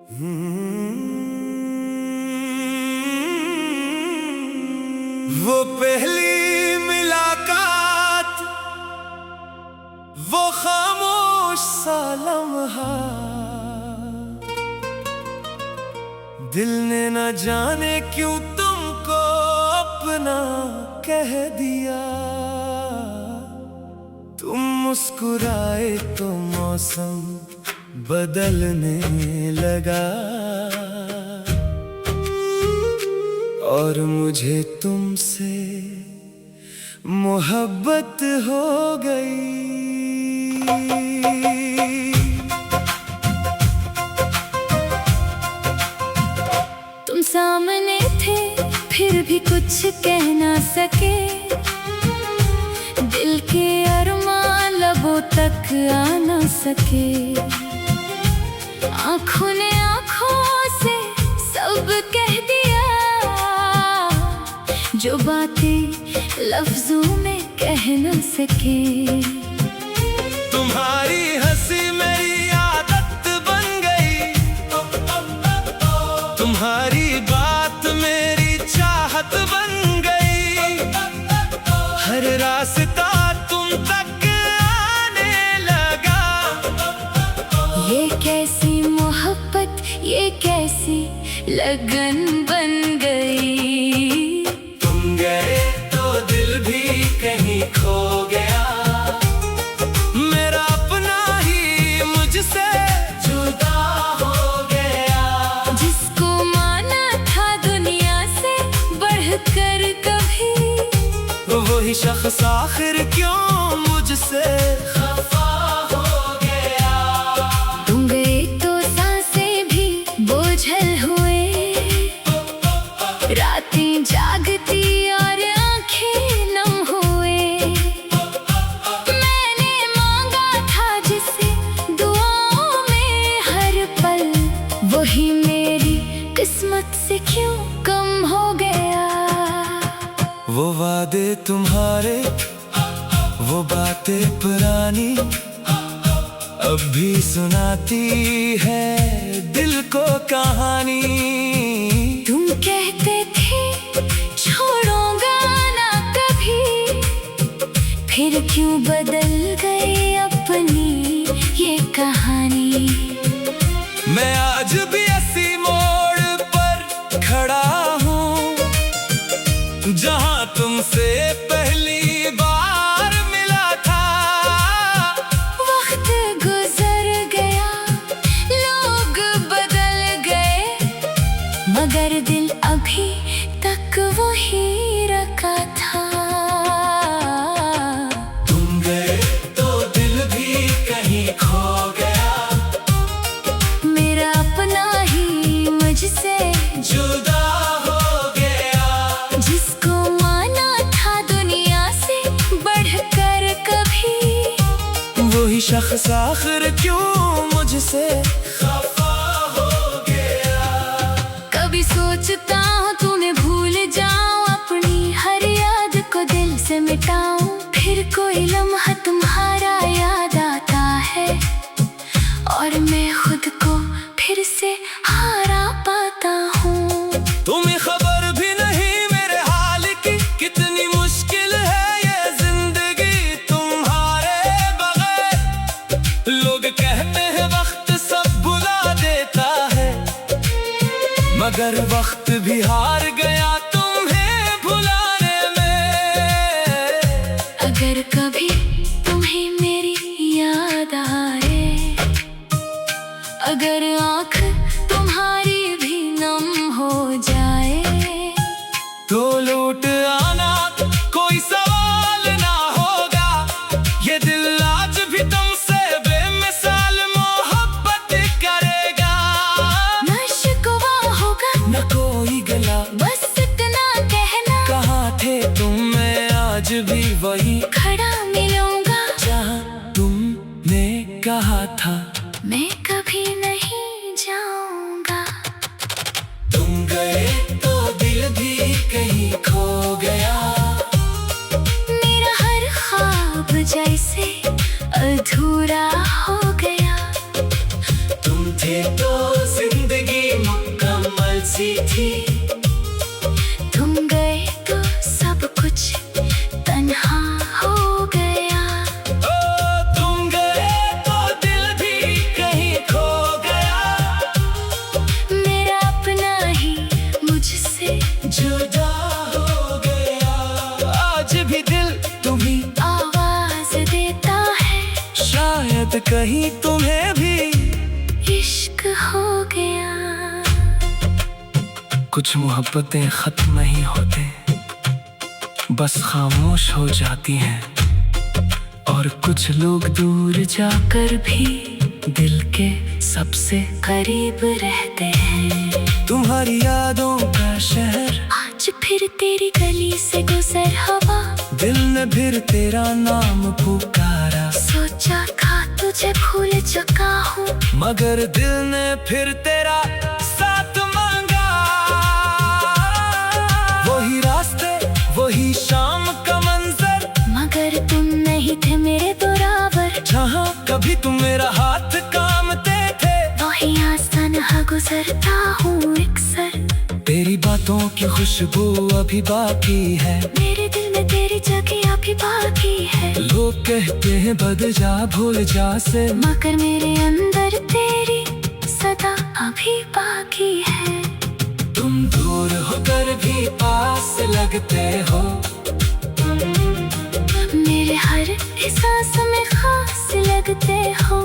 वो पहली मुलाकात, वो खामोश सा लम्हा, दिल ने न जाने क्यों तुमको अपना कह दिया। तुम मुस्कुराए तो मौसम बदलने लगा और मुझे तुमसे मोहब्बत हो गई। तुम सामने थे फिर भी कुछ कह ना सके, दिल के अरमां लबों तक आ ना सके। आँखों ने आँखों से सब कह दिया, जो बातें लफ्जों में कह न सके। तुम्हारी हंसी मेरी आदत बन गई, तुम्हारी बात मेरी चाहत बन गई। हर रास्ता तुम तक आने लगा। ये कैसी मोहब्बत, ये कैसी लगन बन गई। तुम गए तो दिल भी कहीं खो गया, मेरा अपना ही मुझसे जुदा हो गया। जिसको माना था दुनिया से बढ़कर कभी, वही शख्स आखिर क्यों मुझसे खफा हो गया। तुम गए तो सांसें भी बोझल हुए, रातें जागती और आंखें नम हुए। मैंने मांगा था जिसे दुआओं में हर पल, वही मेरी किस्मत से क्यों कम हो गया। वो वादे तुम्हारे, वो बातें पुरानी, अब भी सुनाती है दिल को कहानी। तुम कहते थे छोड़ूंगा ना कभी, फिर क्यों बदल गए अपनी ये कहानी। मैं आज भी ऐसी मोड़ पर खड़ा हूँ, जहाँ तुमसे पहली बार मिला था। वक्त गुजर गया, लोग बदल गए, मगर दिल अभी तक वही रखा था। तुम गए तो दिल भी कहीं खो गया, मेरा अपना ही मुझसे जुदा हो गया। जिसको माना था दुनिया से बढ़कर कभी, वही शख्स आखिर क्यों मुझसे खफा हो गया। कभी सोचता हूँ तुम्हें भूल जाऊं, अपनी हर याद को दिल से मिटाऊं। फिर कोई लम्हा तुम्हारा याद आता है, और मैं खुद को फिर से हारा पाता हूँ। तुम्हें खबर भी नहीं मेरे हाल की, कितनी मुश्किल है ये जिंदगी तुम्हारे बगैर। लोग कहते हैं वक्त सब भुला देता है, मगर वक्त भी हार गया तुम्हें भुलाने में। अगर कभी तुम्हें मेरी याद आए, अगर आँख तुम्हारी भी नम हो जाए, तो लौट आना कोई सवाल ना होगा। ये दिल आज भी तुमसे बेमिसाल मोहब्बत करेगा। न शिकवा होगा न कोई गला, बस इतना कहना, कहाँ थे तुम, मैं आज भी वही खड़ा मिलूंगा जहाँ तुमने कहा था। मैं कभी नहीं जाऊंगा। तुम गए तो दिल भी कहीं खो गया, मेरा हर ख्वाब जैसे अधूरा हो गया। तुम थे तो जिंदगी सी थी, तुम गए तो सब कुछ तन्हा हो गया। ओ तुम गए तो दिल भी कहीं खो गया, मेरा अपना ही मुझसे जुदा हो गया। आज भी दिल तुम्ही आवाज देता है, शायद कहीं तुम्हें भी इश्क हो गया। कुछ मोहब्बतें खत्म नहीं होते, बस खामोश हो जाती हैं। और कुछ लोग दूर जाकर भी दिल के सबसे करीब रहते हैं। तुम्हारी यादों का शहर आज फिर तेरी गली से गुजर हवा, दिल ने फिर तेरा नाम पुकारा। सोचा था तुझे भूल चुका हूँ, मगर दिल ने फिर तेरा साथ मांगा। वही रास्ते वही शाम का मंजर, मगर तुम नहीं थे मेरे बराबर। जहाँ कभी तुम मेरा हाथ कामते थे, वही आसान गुजरता हूँ अक्सर। तेरी बातों की खुशबू अभी बाकी है, मेरे दिल में तेरी जगह अभी बाकी है। लोग कहते हैं बदल जा भूल जा से, मगर मेरे अंदर तेरी सदा अभी बाकी है। तुम दूर होकर भी पास लगते हो, मेरे हर एहसास में खास लगते हो।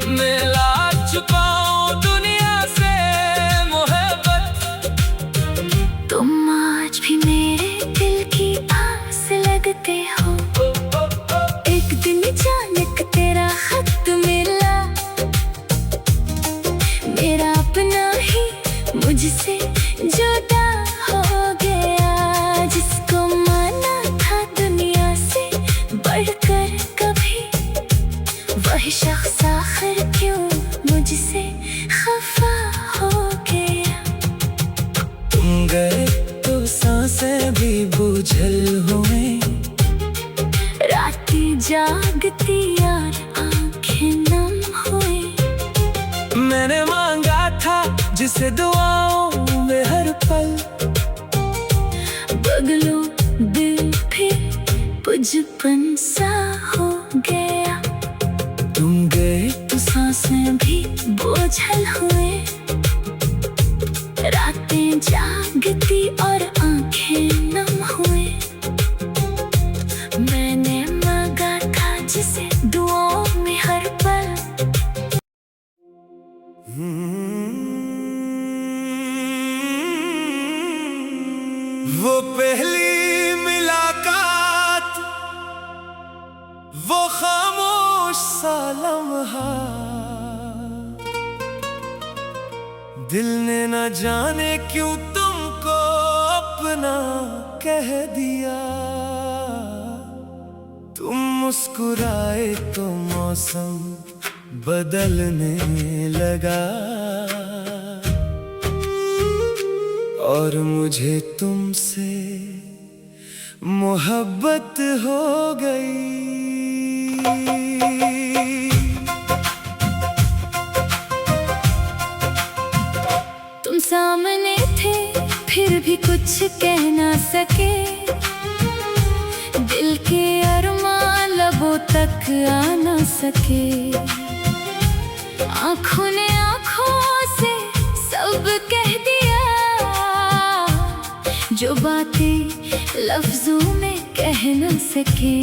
मैं ला चुका हूँ दुनिया से मोहब्बत, तुम आज भी मेरे दिल की आस लगते हो। एक दिन अचानक तेरा खत मिला, मेरा अपना ही मुझसे जुदा हो गया। जिसको माना था दुनिया से बढ़कर कभी, वही शख्स आखिर क्यों मुझसे खफा हो गया। तुम गए तो सांसें भी बोझल हुए, रातें जागती और आंखें नम हुए। मैंने मांगा था जिसे दुआओं में हर पल, बगलो दिल फिर पुजपन सा हो गया। तुम गए तो सांसें भी बोझल हुए, रातें जागती और आंखें नम हुए। मैंने मांगा था जिसे दुआओं में हर पल। वो पहली मुलाकात, वो खामोश सा लम्हा, दिल ने न जाने क्यों तुमको अपना कह दिया। तुम मुस्कुराए तो मौसम बदलने लगा, और मुझे तुमसे मोहब्बत हो गई। तुम सामने थे फिर भी कुछ कह ना सके, दिल के अरमान लबों तक आ ना सके। आँखों ने आँखों से सब कह दिया, जो बातें लफ्जों में कह न सके।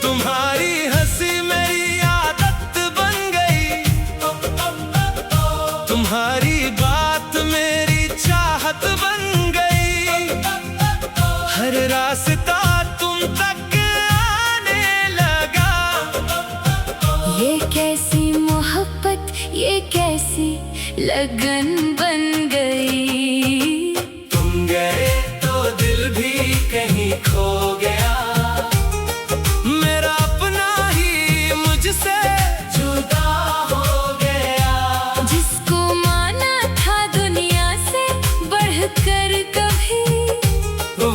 तुम्हारी हंसी मेरी आदत बन गई, तुम्हारी बात मेरी चाहत बन गई। हर रास्ता तुम तक आने लगा। ये कैसी मोहब्बत, ये कैसी लगन बन गई। तुम गए तो दिल भी कहीं खो गया, मेरा अपना ही मुझसे जुदा हो गया। जिसको माना था दुनिया से बढ़कर कभी,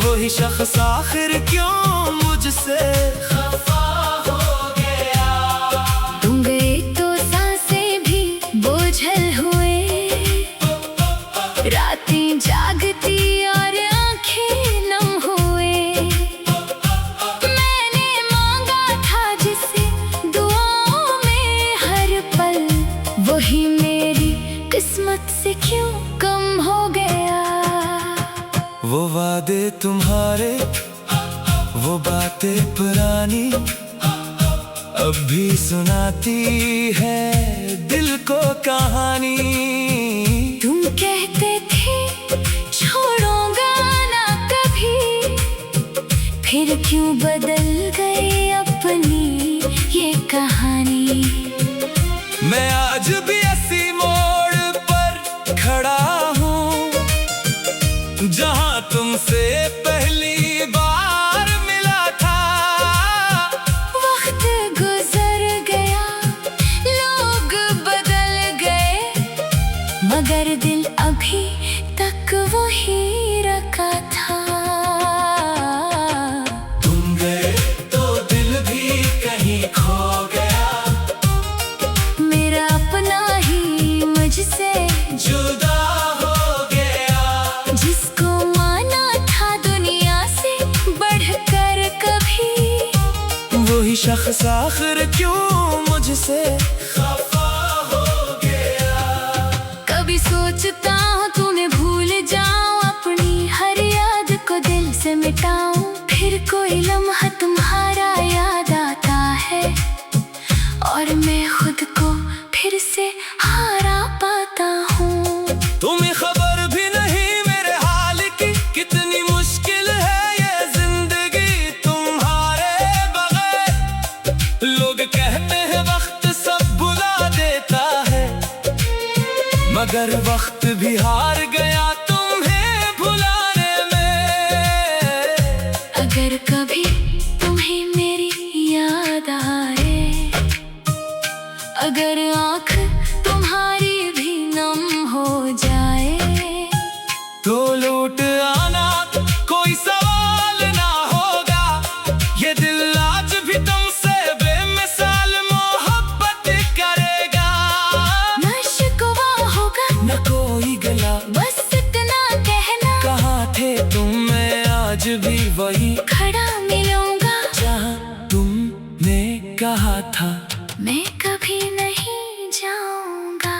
वही शख्स आखिर क्यों मुझसे खफा हो गया। तुम गए तो सांसें भी बोझल हुए, वही मेरी किस्मत से क्यों कम हो गया। वो वादे तुम्हारे, वो बातें पुरानी अब भी सुनाती है दिल को कहानी। तुम कहते थे छोड़ूंगा ना कभी, फिर क्यों बदल गई अपनी ये कहानी। मैं आज भी ऐसी मोड़ पर खड़ा हूँ जहाँ तुमसे पहली बार मिला था। वक्त गुजर गया, लोग बदल गए, मगर दिल अभी तक वही रखा था। तुम गए तो दिल भी कहीं खो गया, मेरा अपना ही मुझसे जुदा हो गया। जिसको माना था दुनिया से बढ़कर कभी, वही शख्स आखिर क्यों मुझसे खफा हो गया। कभी सोचता हूँ तुम्हें भूल जाऊं, अपनी हर याद को दिल से मिटाऊं, फिर कोई लम्हा तुम्हारा याद आता है और मैं खुद को फिर से हारा पाता हूँ। तुम्हें खबर भी नहीं मेरे हाल की, कितनी मुश्किल है ये जिंदगी तुम्हारे बगैर। लोग कहते हैं वक्त सब भुला देता है, मगर वक्त भी हार गया तुम्हें भुलाने में। अगर कभी तुम्हें मेरी याद आए, अगर आँख तुम्हारी भी नम हो जाए, तो लौट आना कोई सवाल ना होगा। ये दिल आज भी तुमसे बेमिसाल मोहब्बत करेगा। न शिकवा होगा न कोई गला, बस इतना कहना, कहाँ थे तुम, मैं आज भी वही खड़ा मिलूंगा जहाँ तुमने कहा था। मैं कभी नहीं जाऊंगा।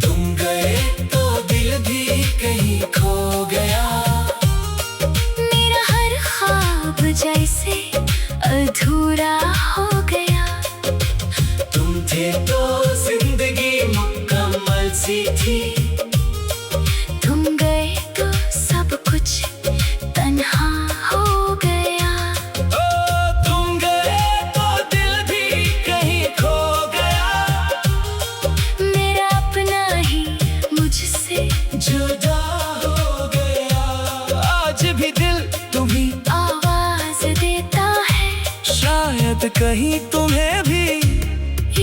तुम गए तो दिल भी कहीं खो गया, मेरा हर ख्वाब जैसे अधूरा हो गया। तुम थे तो जिंदगी मुकम्मल सी थी, तुम गए तो सब कुछ तन्हा हो गया। ओ तुम गए तो दिल भी कहीं खो गया, मेरा अपना ही मुझसे जुदा हो गया। आज भी दिल तुम्ही आवाज देता है, शायद कहीं तुम्हें भी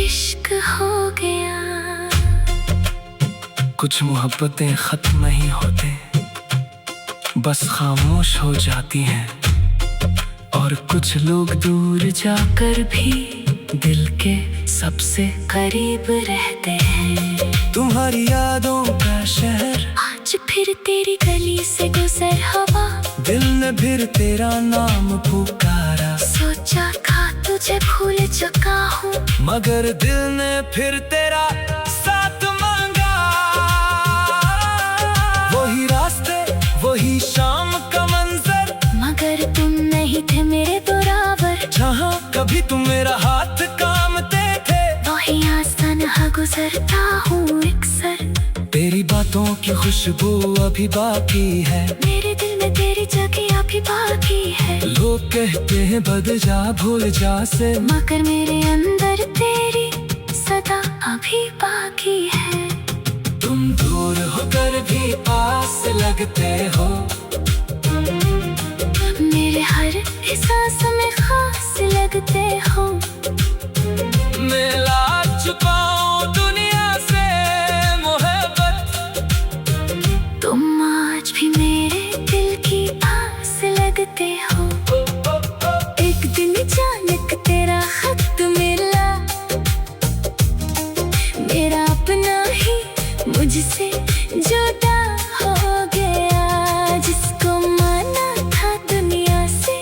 इश्क हो गया। कुछ मोहब्बतें खत्म नहीं होते, बस खामोश हो जाती हैं। और कुछ लोग दूर जाकर भी दिल के सबसे करीब रहते हैं। तुम्हारी यादों का शहर आज फिर तेरी गली से गुजर हवा, दिल ने फिर तेरा नाम पुकारा। सोचा था तुझे भूल चुका हूँ, मगर दिल ने फिर तेरा साथ मांगा। वही रास्ते, वही शाम का मंजर, मगर तुम नहीं थे मेरे बराबर। जहाँ कभी तुम मेरा हाथ कामते थे, वही आसान गुजरता हूँ अक्सर। तेरी बातों की खुशबू अभी बाकी है, मेरे दिल में तेरी जगह अभी बाकी है। लोग कहते हैं बदल जा भूल जा से, मगर मेरे अंदर तेरी सदा अभी बाकी है। तुम दूर होकर भी पास लगते हो, मेरे हर एहसास में खास लगते हो। मैं ला चुका हूँ दुनिया से मोहब्बत, तुम आज भी मेरे दिल की आस लगते हो। एक दिन अचानक तेरा खत मिला, मेरा अपना ही मुझसे जुदा हो गया। जिसको माना था दुनिया से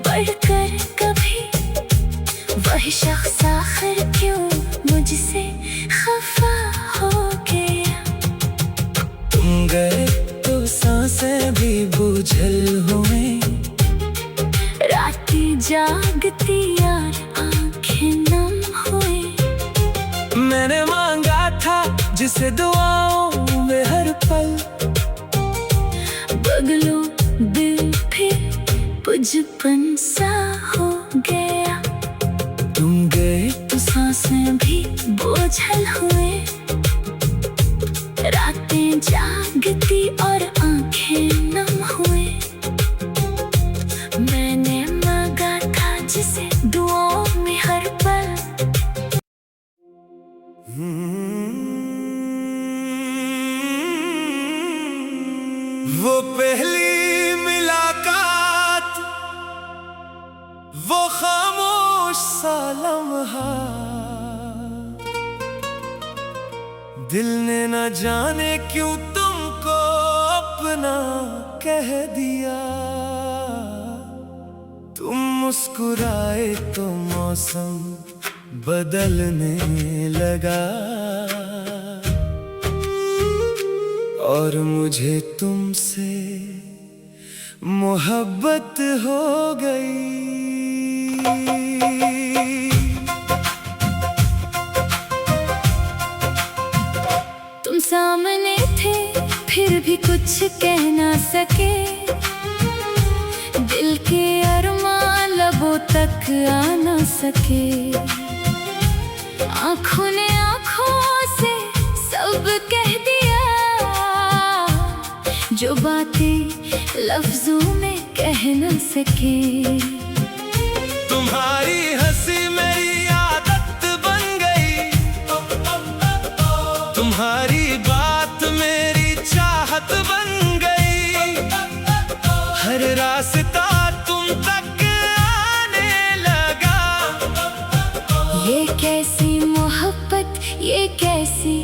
बढ़कर कभी, वही शख्स आखिर क्यों मुझसे खफा मैंने मांगा था जिसे दुआओं में हर पल, बगलो दिल फिर पुजपन सा हो गया। तुम गए तो सांसें भी बोझल हुए, रातें जागती और आंखें नम हुए। मैंने मांगा था जिसे दुआओं में हर पल। वो पहली मुलाकात, वो खामोश सा लम्हा, दिल ने न जाने क्यों तुमको अपना कह दिया। तुम मुस्कुराए तो मौसम बदलने लगा, और मुझे तुमसे मोहब्बत हो गई। तुम सामने थे फिर भी कुछ कह ना सके, दिल के अरमां लबों तक आ ना सके। आँखों ने आँखों से सब कह दिया, जो बातें लफ्जों में कह न सके। तुम्हारी हंसी मेरी आदत बन गई, तुम्हारी बात मेरी चाहत बन गई। हर रास्ता तुम तक आने लगा। ये कैसी मोहब्बत, ये कैसी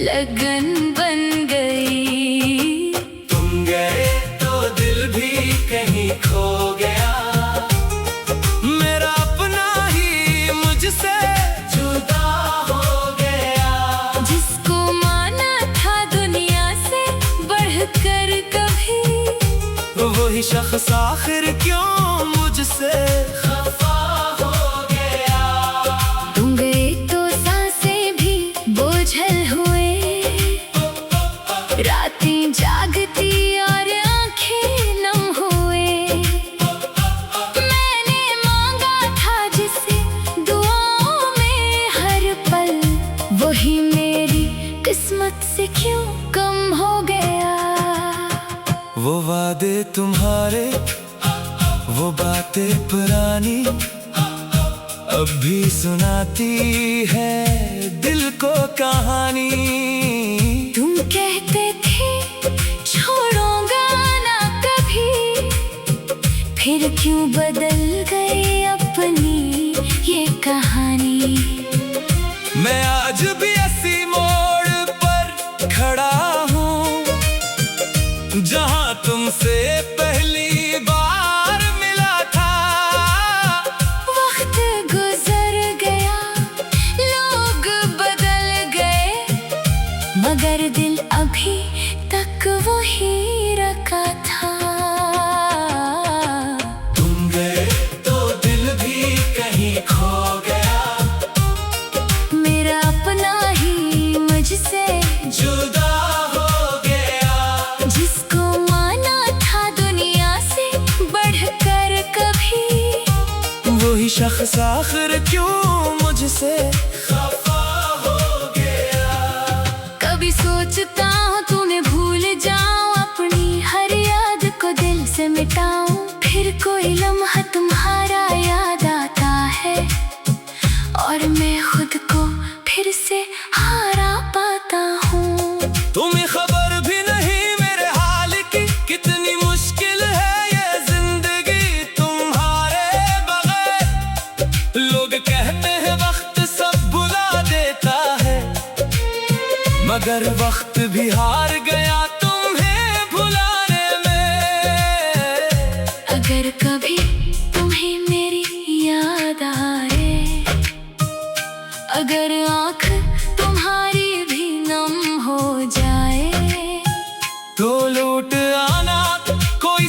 लगन बन गई। तुम गए तो दिल भी कहीं खो गया, मेरा अपना ही मुझसे जुदा हो गया। जिसको माना था दुनिया से बढ़कर कभी, वही शख्स आखिर क्यों मुझसे खफा हो गया। तुम गए तो सांसें भी बोझल हुए, रातें जागती और आंखें नम हुए। मैंने मांगा था जिसे दुआओं में हर पल, वही मेरी किस्मत से क्यों कम हो गया। वो वादे तुम्हारे, वो बातें पुरानी, अब भी सुनाती है दिल को कहानी। तुम कहते थे छोड़ूंगा ना कभी, फिर क्यों बदल गई अपनी ये कहानी। मैं आज भी इसी मोड़ पर खड़ा हूँ, जहाँ तुमसे पहली बार मिला था। वक्त गुजर गया, लोग बदल गए, मगर दिल अभी तक वही रखा था। तुम गए तो दिल भी कहीं खो गया, मेरा अपना ही मुझसे जुदा हो गया। जिसको माना था दुनिया से बढ़कर कभी, वही शख्स आखिर क्यों मुझसे खफा हो गया। कभी सोचता हूँ तूने भूल जाऊं, अपनी हर याद को दिल से मिटाऊं। फिर कोई लम्हा तुम्हारा याद आता है, और मैं खुद को फिर से हारा पाता हूँ। तुम्हें खबर भी नहीं मेरे हाल की, कितनी मुश्किल है ये जिंदगी तुम्हारे बगैर। लोग कहते हैं वक्त सब भुला देता है, मगर वक्त भी हार गया तुम्हें भुलाने में। अगर कभी तुम्हें मेरी याद आए, अगर आँख तुम्हारी भी नम हो जाए, तो लौट आना कोई